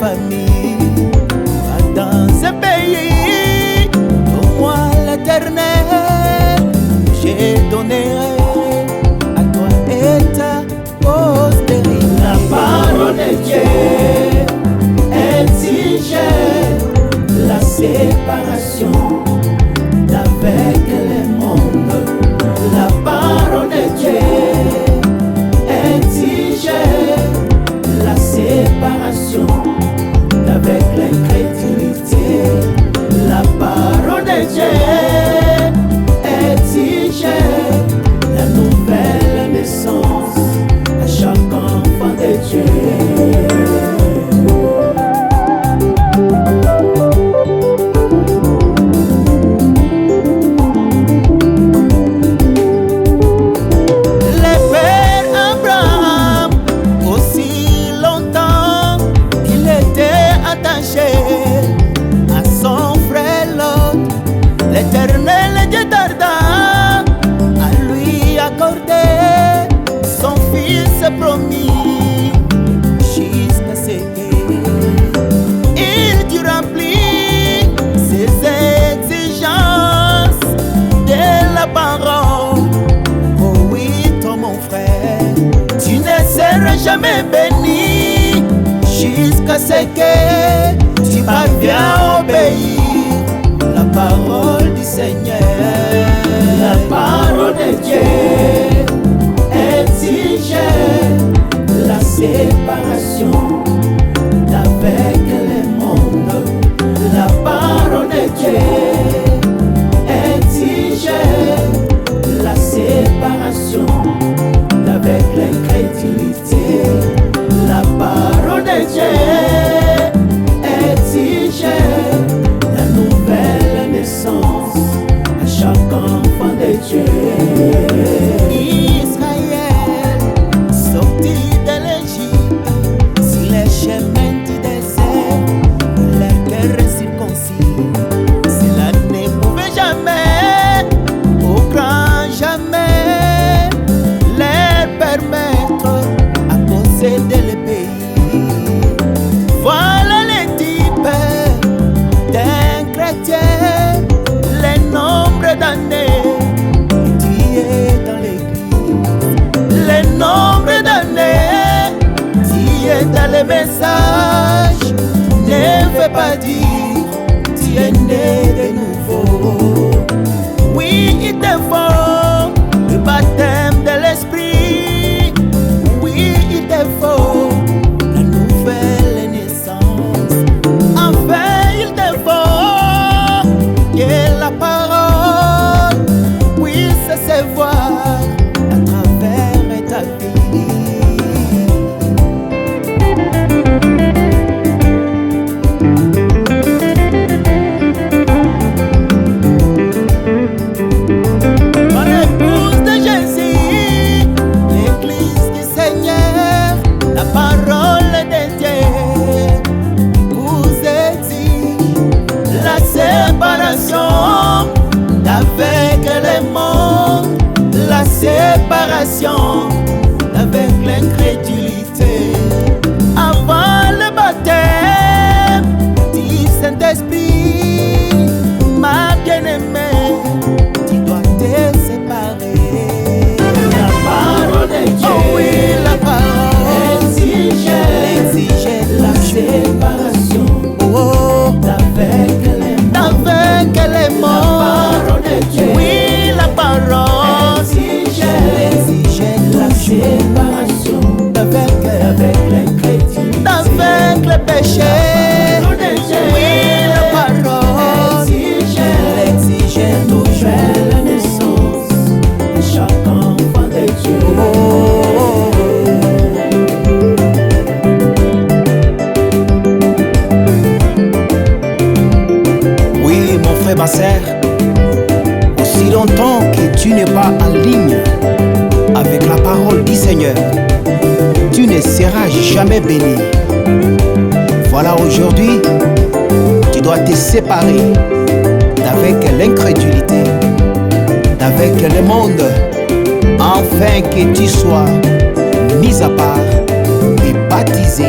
famille. Dans ce pays, pour moi l'éternel, j'ai donné à toi et ta postérité. La parole de Dieu exige la séparation d'avec le monde. La parole de Dieu exige la séparation d'avec l'incrédulité. La parole de Dieu exige la nouvelle naissance à chaque enfant de Dieu. À son frère Lot, l'éternel Dieu tarda à lui accorder son fils promis jusqu'à ce qu'il dut remplir ses exigences de la parole. Oh oui, toi mon frère, tu ne seras jamais béni jusqu'à ce que tu parviens à obéir la parole du Seigneur. La parole de Dieu exige la séparation d'avec le monde. La parole de Dieu exige la séparation d'avec l'incrédulité. La parole de Dieu exige la nouvelle naissance à chaque enfant de Dieu. Israël, sorti de l'Égypte, sur les chemins du désert, leur cœur circoncis, cela ne pouvait jamais, au grand jamais, leur permettre à posséder le pays. Voilà les types d'un chrétien, le nombre d'années tu es dans l'église, le nombre d'années tu es dans le message, ne veut pas dire tu es né de nouveau. Oui, il te faut le baptême de l'esprit, oui, il te faut la nouvelle naissance. Enfin, il te faut que la parole puisse se voir à travers ta vie. Mon épouse de Jésus, l'église du Seigneur, la parole de Dieu vous exige la séparation d'avec le monde, la séparation d'avec l'incrédulité. Avant le baptême du Saint-Esprit, ma bien-aimée, tu dois te séparer. La parole de Dieu Oh oui, la parole exige la séparation oh, d'avec le monde. avec les La mots. parole de Dieu Oui, la parole exige la la séparation avec l'incrédulité. le péché. La parole de Dieu Oui, la parole exige l'exige la toujours. nouvelle naissance de chaque enfant de Dieu. Oui, mon frère, ma sœur, aussi longtemps que tu n'es pas en ligne avec la parole du Seigneur, tu ne seras jamais béni. Voilà, aujourd'hui, tu dois te séparer d'avec l'incrédulité, d'avec le monde, afin que tu sois mis à part et baptisé